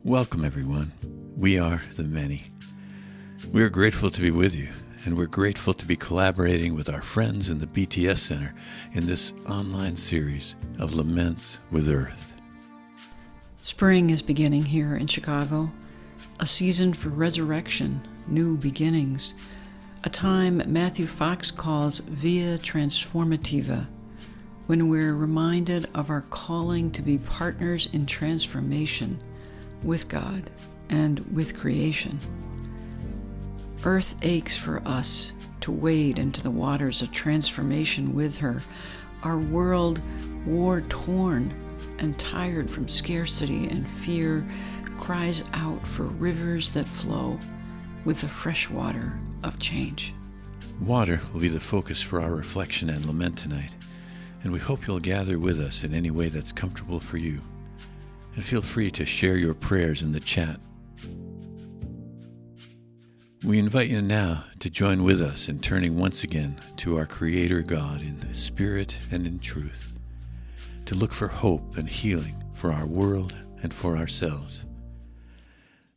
Welcome, everyone. We are the many. We are grateful to be with you, and we're grateful to be collaborating with our friends in the BTS Center in this online series of Laments with Earth. Spring is beginning here in Chicago, a season for resurrection, new beginnings, a time Matthew Fox calls via transformativa, when we're reminded of our calling to be partners in transformation with God and with creation. Earth aches for us to wade into the waters of transformation with her, our world war-torn and tired from scarcity and fear cries out for rivers that flow with the fresh water of change. Water will be the focus for our reflection and lament tonight, and we hope you'll gather with us in any way that's comfortable for you. And feel free to share your prayers in the chat. We invite you now to join with us in turning once again to our Creator God in spirit and in truth, to look for hope and healing for our world and for ourselves.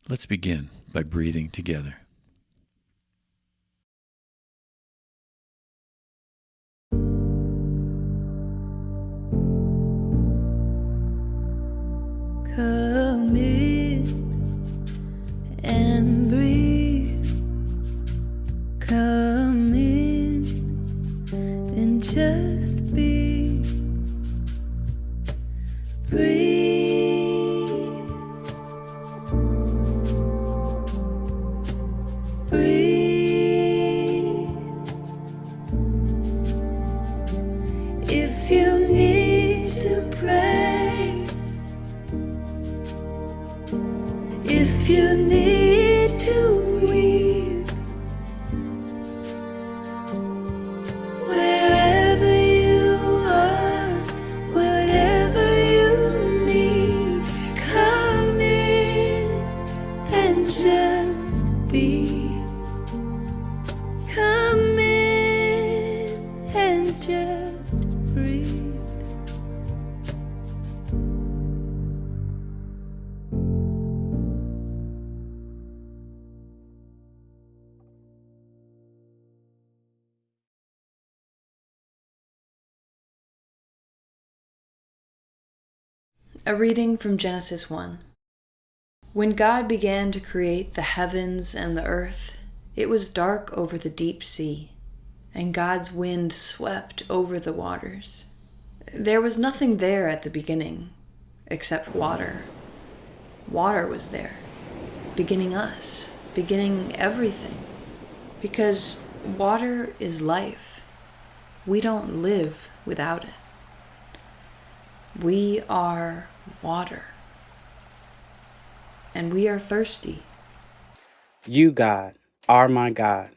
Let's begin by breathing together. Come in and breathe. Come in and just be. Breathe. Breathe. If you need to pray, if you need to weep, wherever you are, whatever you need, come in and just be. Come in and just breathe. A reading from Genesis 1. When God began to create the heavens and the earth, it was dark over the deep sea, and God's wind swept over the waters. There was nothing there at the beginning, except water. Water was there, beginning us, beginning everything. Because water is life. We don't live without it. We are water, and we are thirsty. You, God, are my God.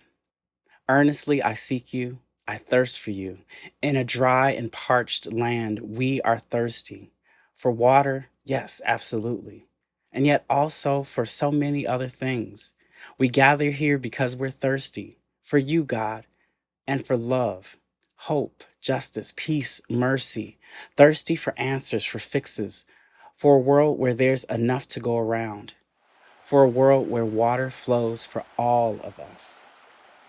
Earnestly I seek you, I thirst for you. In a dry and parched land, we are thirsty. For water, yes, absolutely. And yet also for so many other things. We gather here because we're thirsty. For you, God, and for love, hope, justice, peace, mercy. Thirsty for answers, for fixes. For a world where there's enough to go around. For a world where water flows for all of us,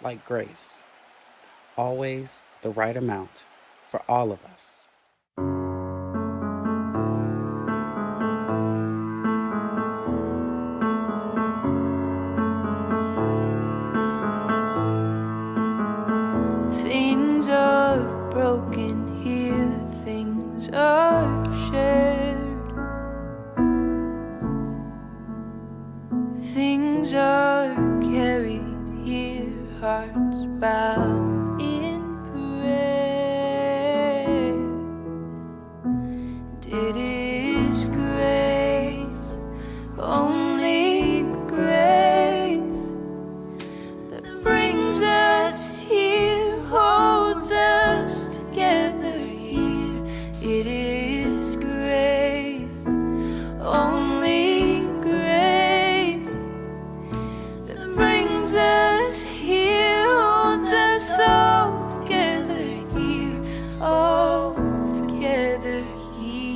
like grace, always the right amount for all of us. Things are broken here, things are shared. Things are carried here, hearts bow in prayer. And it is grace, only grace, that brings us here, holds us together here. It is grace, only grace, that brings us here, holds us all together here, all together here.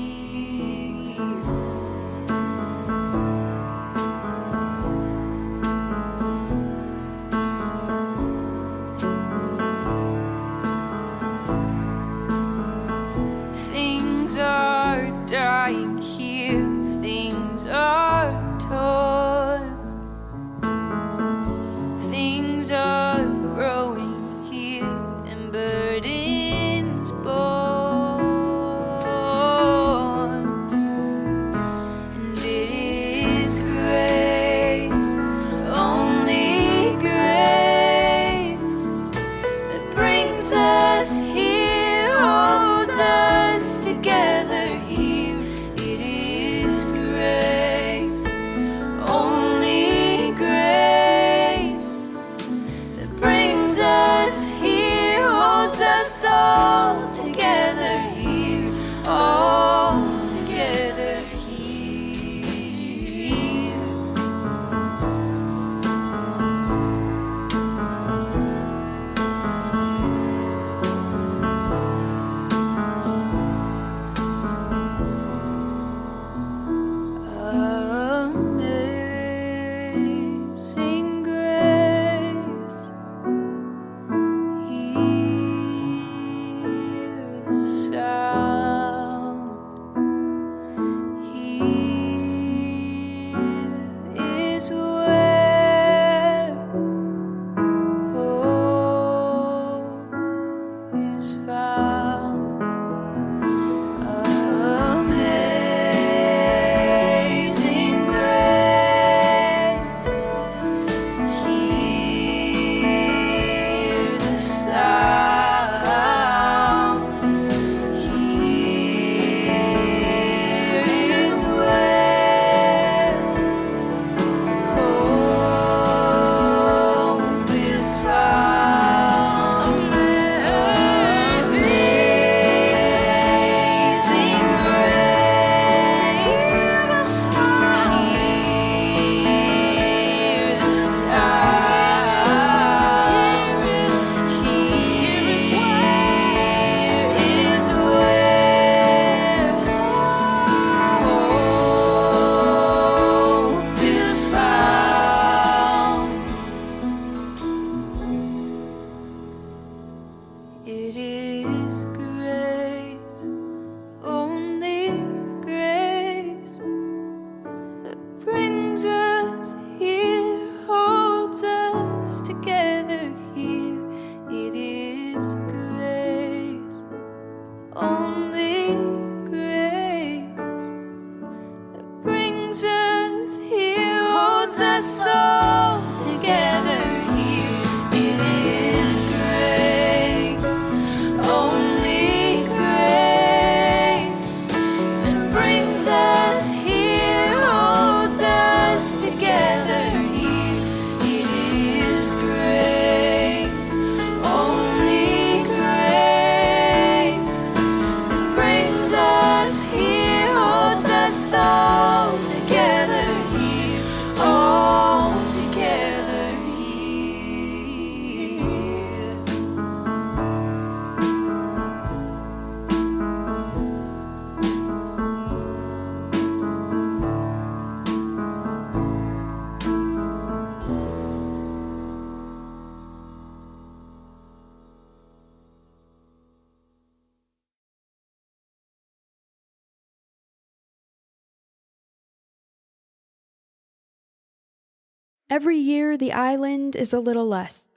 Every year the island is a little less.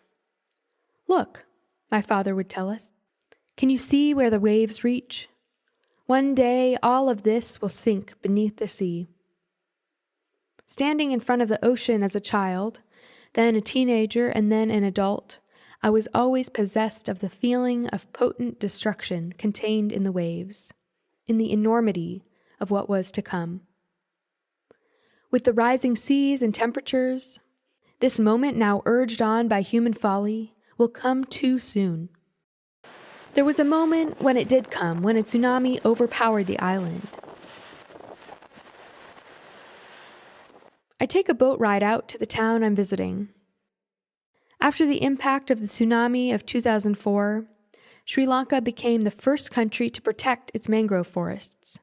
Look, my father would tell us. Can you see where the waves reach? One day all of this will sink beneath the sea. Standing in front of the ocean as a child, then a teenager, and then an adult, I was always possessed of the feeling of potent destruction contained in the waves, in the enormity of what was to come. With the rising seas and temperatures, this moment now urged on by human folly will come too soon. There was a moment when it did come, when a tsunami overpowered the island. I take a boat ride out to the town I'm visiting. After the impact of the tsunami of 2004, Sri Lanka became the first country to protect its mangrove forests.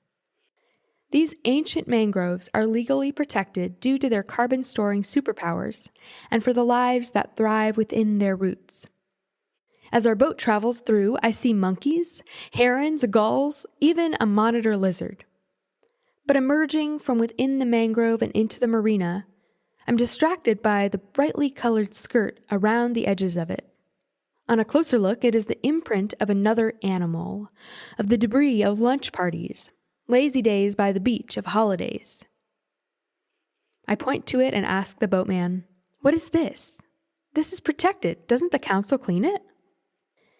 These ancient mangroves are legally protected due to their carbon-storing superpowers and for the lives that thrive within their roots. As our boat travels through, I see monkeys, herons, gulls, even a monitor lizard. But emerging from within the mangrove and into the marina, I'm distracted by the brightly colored skirt around the edges of it. On a closer look, it is the imprint of another animal, of the debris of lunch parties, lazy days by the beach, of holidays. I point to it and ask the boatman, "What is this? This is protected. Doesn't the council clean it?"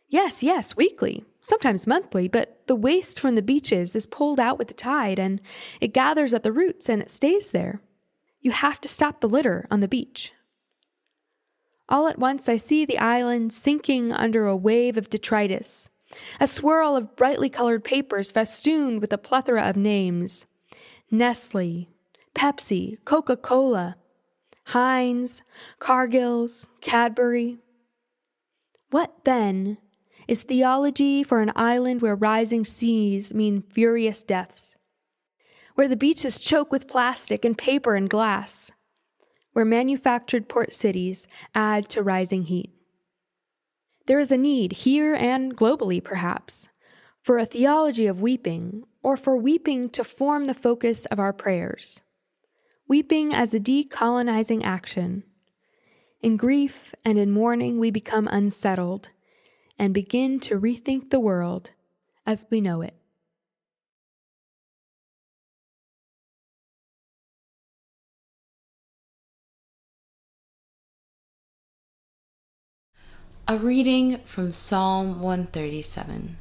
Yes, weekly, sometimes monthly, but the waste from the beaches is pulled out with the tide and it gathers at the roots and it stays there. You have to stop the litter on the beach. All at once I see the island sinking under a wave of detritus, a swirl of brightly colored papers festooned with a plethora of names. Nestle, Pepsi, Coca-Cola, Heinz, Cargill's, Cadbury. What, then, is theology for an island where rising seas mean furious deaths? Where the beaches choke with plastic and paper and glass? Where manufactured port cities add to rising heat? There is a need, here and globally perhaps, for a theology of weeping, or for weeping to form the focus of our prayers. Weeping as a decolonizing action. In grief and in mourning we become unsettled and begin to rethink the world as we know it. A reading from Psalm 137.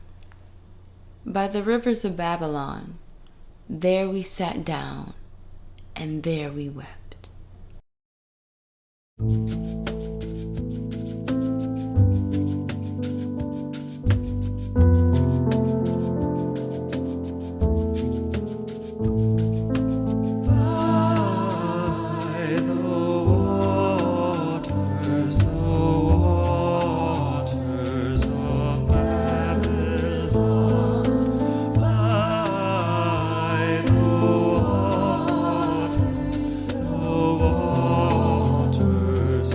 By the rivers of Babylon, there we sat down, and there we wept. Waters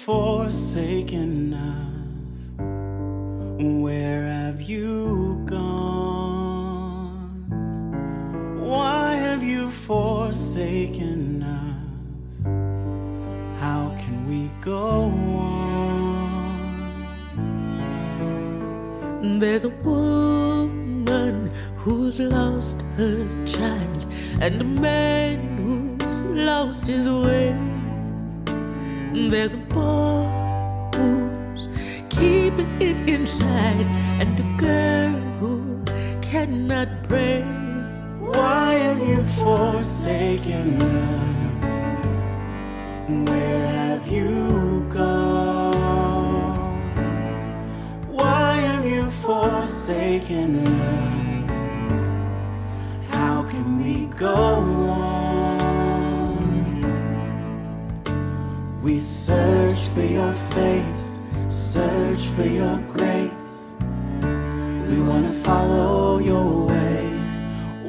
forsaken us? Where have you gone? Why have you forsaken us? How can we go on? There's a woman who's lost her child, and a man who's lost his way. There's a boy who's keeping it inside, and a girl who cannot pray. Why have you forsaken us? Where have you gone? Why have you forsaken us? How can we go on? We search for your face, search for your grace. We want to follow your way.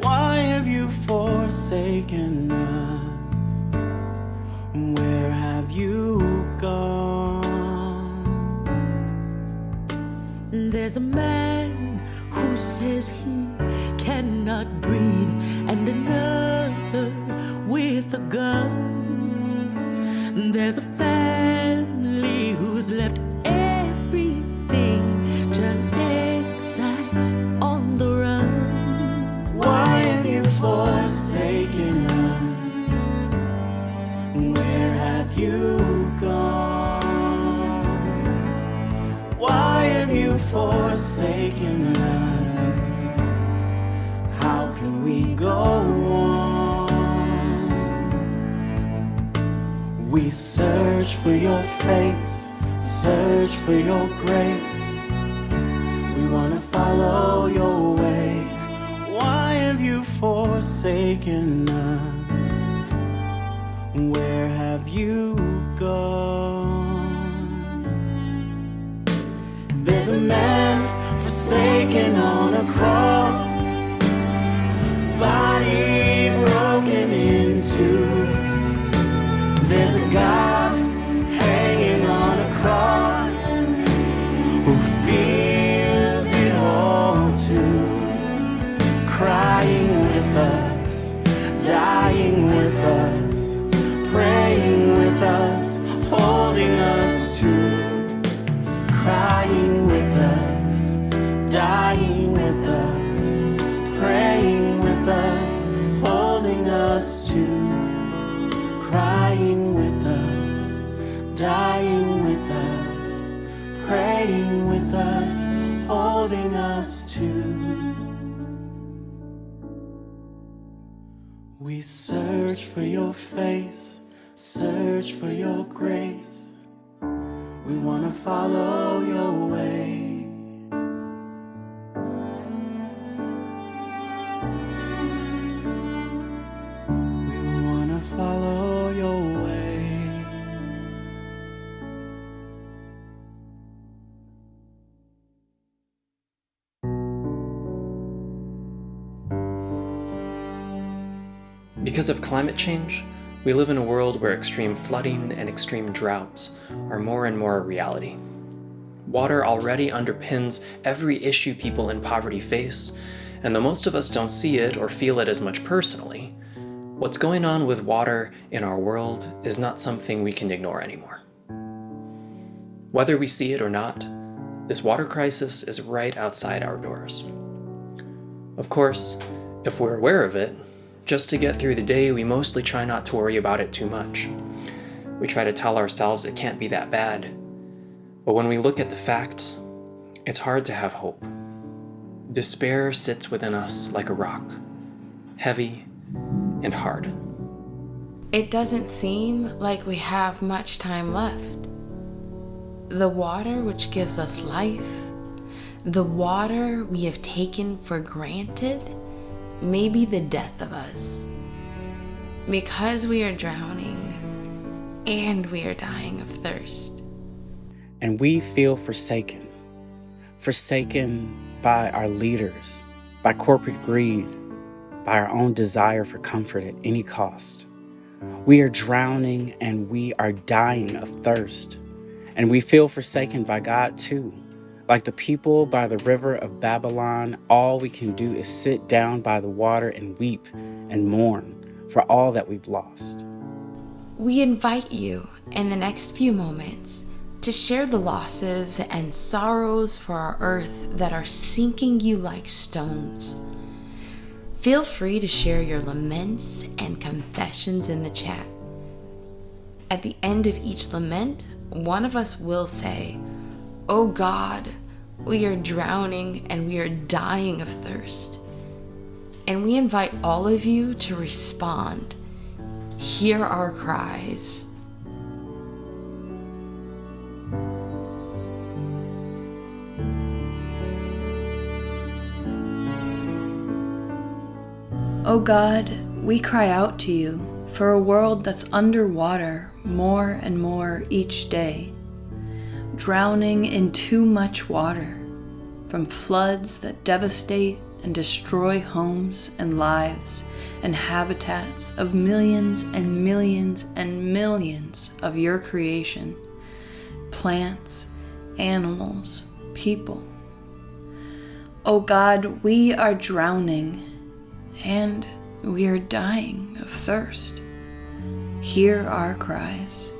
Why have you forsaken us? Where have you gone? There's a man who says he cannot breathe, and another with a gun. There's a family who's left everything, just exiles on the run. Why have you forsaken us? Where have you gone? Why have you forsaken us? How can we go on? We search for your face, search for your grace. We want to follow your way. Why have you forsaken us? Where have you gone? There's a man forsaken on a cross, body broken in two. There's a God hanging on a cross who feels it all too, crying with us, dying with us, praying with us, search for your face, search for your grace. We want to follow your way. We want to follow your way. Because of climate change, we live in a world where extreme flooding and extreme droughts are more and more a reality. Water already underpins every issue people in poverty face, and though most of us don't see it or feel it as much personally, what's going on with water in our world is not something we can ignore anymore. Whether we see it or not, this water crisis is right outside our doors. Of course, if we're aware of it, just to get through the day, we mostly try not to worry about it too much. We try to tell ourselves it can't be that bad. But when we look at the facts, it's hard to have hope. Despair sits within us like a rock, heavy and hard. It doesn't seem like we have much time left. The water which gives us life, the water we have taken for granted, may be the death of us. Because we are drowning and we are dying of thirst. And we feel forsaken by our leaders, by corporate greed, by our own desire for comfort at any cost. We are drowning and we are dying of thirst. And we feel forsaken by God too. Like the people by the river of Babylon, all we can do is sit down by the water and weep and mourn for all that we've lost. We invite you in the next few moments to share the losses and sorrows for our earth that are sinking you like stones. Feel free to share your laments and confessions in the chat. At the end of each lament, one of us will say, "Oh God, we are drowning and we are dying of thirst." And we invite all of you to respond. Hear our cries. O God, we cry out to you for a world that's underwater more and more each day, drowning in too much water, from floods that devastate and destroy homes and lives and habitats of millions and millions and millions of your creation, plants, animals, people. O God, we are drowning and we are dying of thirst. Hear our cries.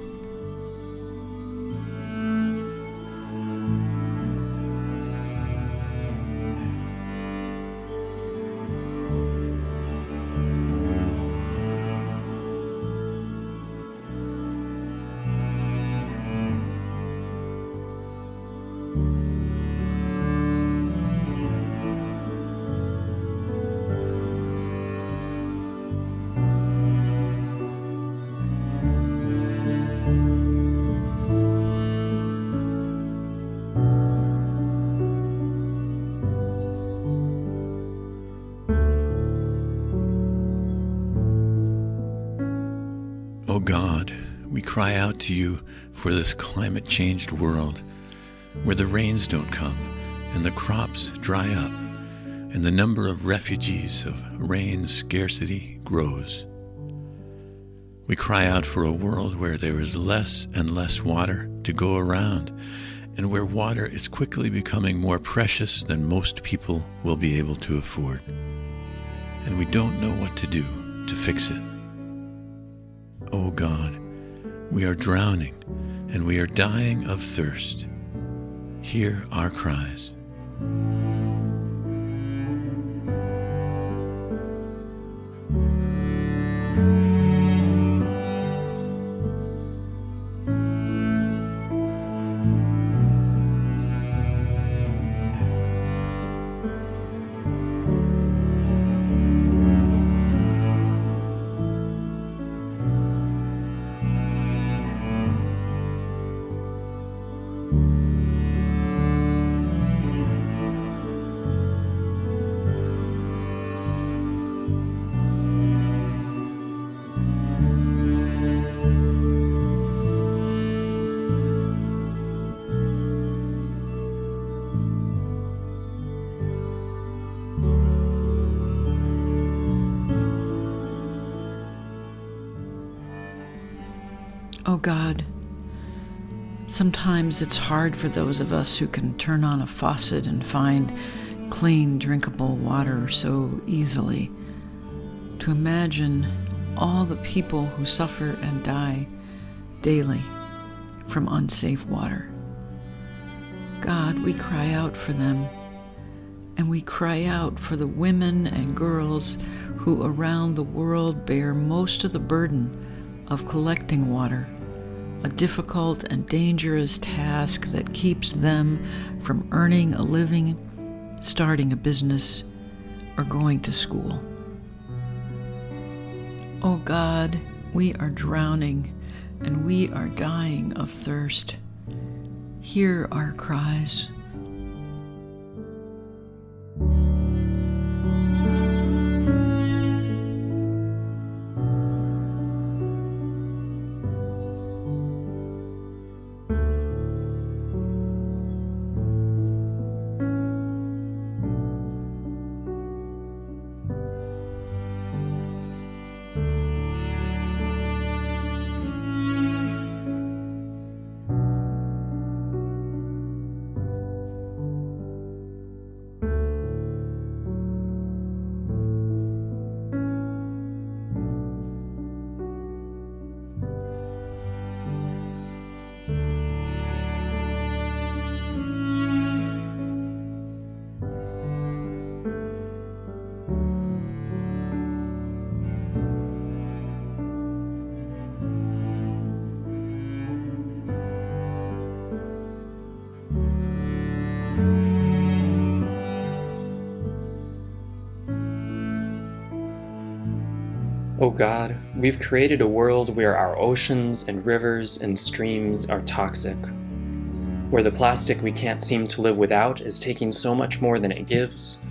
O God, we cry out to you for this climate-changed world where the rains don't come and the crops dry up and the number of refugees of rain scarcity grows. We cry out for a world where there is less and less water to go around and where water is quickly becoming more precious than most people will be able to afford. And we don't know what to do to fix it. O God, we are drowning and we are dying of thirst. Hear our cries. Oh God, sometimes it's hard for those of us who can turn on a faucet and find clean, drinkable water so easily to imagine all the people who suffer and die daily from unsafe water. God, we cry out for them, and we cry out for the women and girls who around the world bear most of the burden of collecting water, a difficult and dangerous task that keeps them from earning a living, starting a business, or going to school. Oh God, we are drowning and we are dying of thirst. Hear our cries. O God, we've created a world where our oceans and rivers and streams are toxic, where the plastic we can't seem to live without is taking so much more than it gives,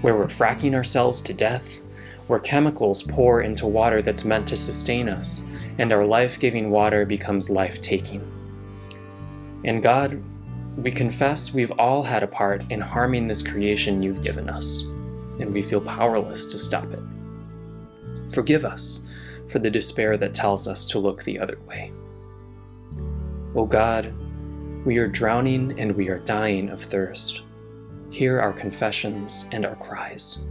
where we're fracking ourselves to death, where chemicals pour into water that's meant to sustain us, and our life-giving water becomes life-taking. And God, we confess we've all had a part in harming this creation you've given us, and we feel powerless to stop it. Forgive us for the despair that tells us to look the other way. O God, we are drowning and we are dying of thirst. Hear our confessions and our cries.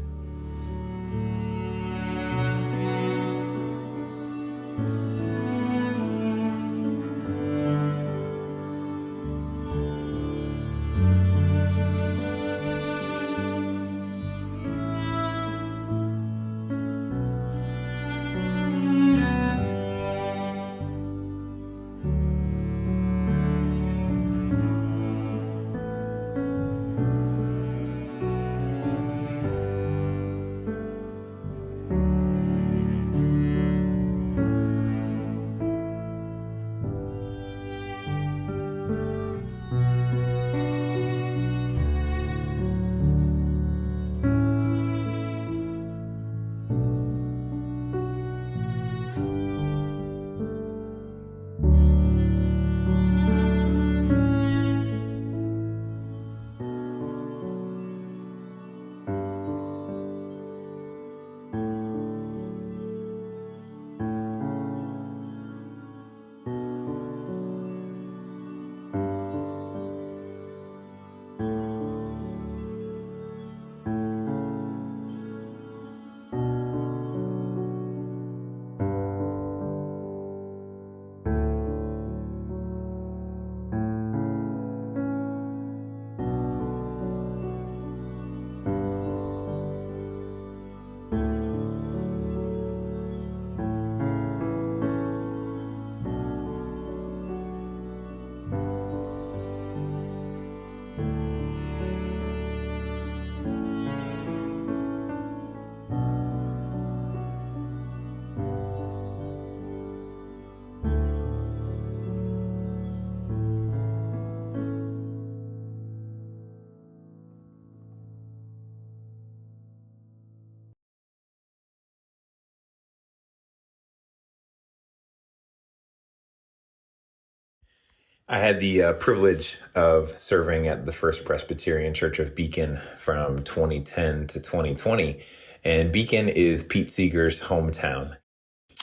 I had the privilege of serving at the First Presbyterian Church of Beacon from 2010 to 2020. And Beacon is Pete Seeger's hometown.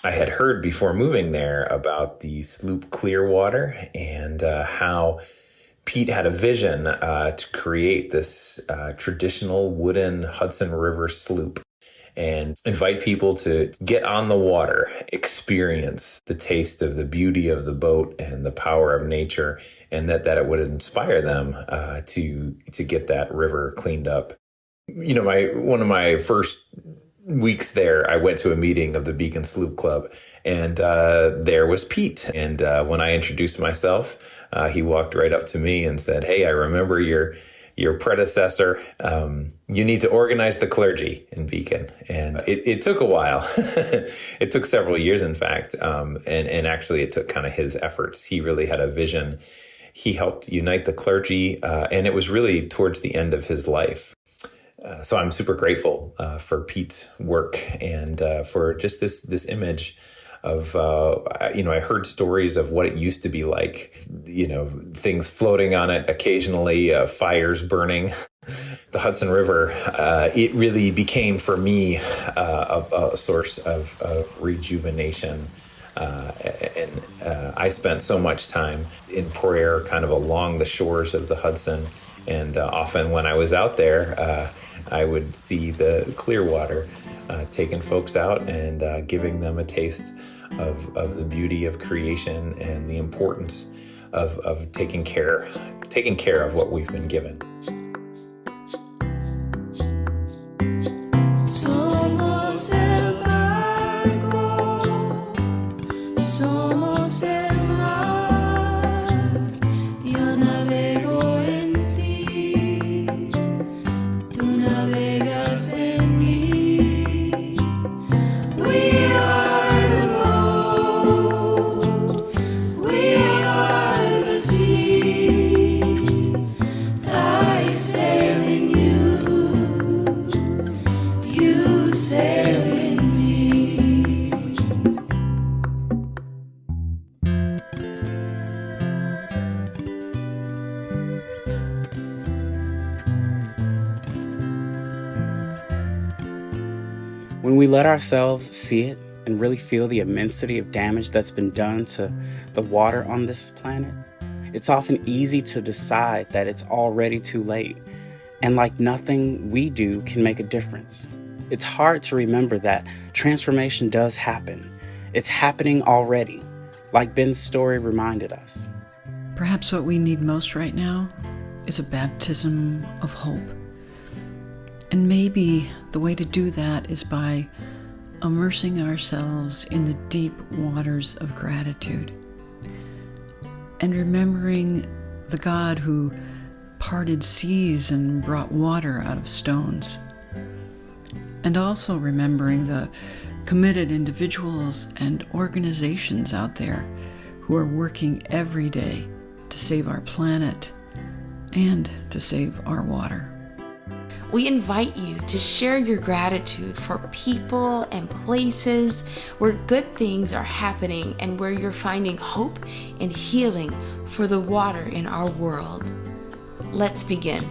I had heard before moving there about the sloop Clearwater and how Pete had a vision to create this traditional wooden Hudson River sloop and invite people to get on the water, experience the taste of the beauty of the boat and the power of nature, and that it would inspire them to get that river cleaned up. You know, one of my first weeks there, I went to a meeting of the Beacon Sloop Club, and there was Pete. And when I introduced myself, he walked right up to me and said, "Hey, I remember your predecessor. You need to organize the clergy in Beacon." And it took a while. It took several years, in fact. And actually, it took kind of his efforts. He really had a vision. He helped unite the clergy, and it was really towards the end of his life. So I'm super grateful for Pete's work and for just this image of, I heard stories of what it used to be like, things floating on it occasionally, fires burning. The Hudson River, it really became for me a source of rejuvenation. And I spent so much time in prayer kind of along the shores of the Hudson. And often when I was out there, I would see the Clearwater taking folks out and giving them a taste of the beauty of creation and the importance of taking care of what we've been given. Somos el barco, somos el mar, yo navego en ti, tú navegas en mí. We are the boat, we are the sea. I sail in you sail in me. When we let ourselves see it and really feel the immensity of damage that's been done to the water on this planet, it's often easy to decide that it's already too late, and like nothing we do can make a difference. It's hard to remember that transformation does happen. It's happening already, like Ben's story reminded us. Perhaps what we need most right now is a baptism of hope. And maybe the way to do that is by immersing ourselves in the deep waters of gratitude and remembering the God who parted seas and brought water out of stones. And also remembering the committed individuals and organizations out there who are working every day to save our planet and to save our water. We invite you to share your gratitude for people and places where good things are happening and where you're finding hope and healing for the water in our world. Let's begin.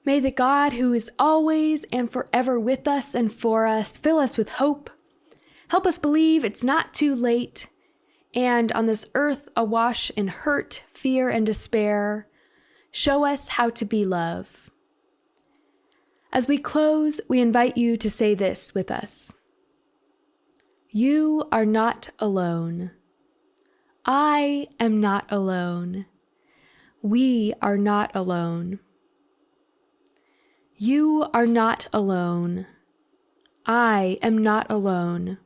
May the God who is always and forever with us and for us fill us with hope. Help us believe it's not too late, and on this earth awash in hurt, fear, and despair, show us how to be love. As we close, we invite you to say this with us. You are not alone. I am not alone. We are not alone. You are not alone. I am not alone.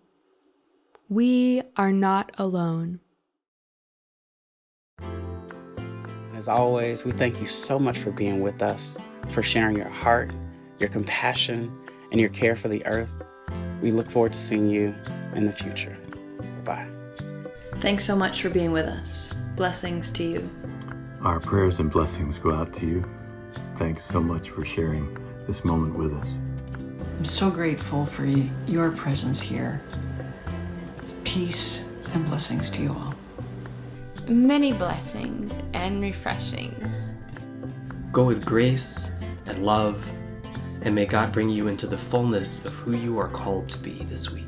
We are not alone. As always, we thank you so much for being with us, for sharing your heart, your compassion, and your care for the earth. We look forward to seeing you in the future. Bye. Thanks so much for being with us. Blessings to you. Our prayers and blessings go out to you. Thanks so much for sharing this moment with us. I'm so grateful for your presence here. Peace and blessings to you all. Many blessings and refreshings. Go with grace and love, and may God bring you into the fullness of who you are called to be this week.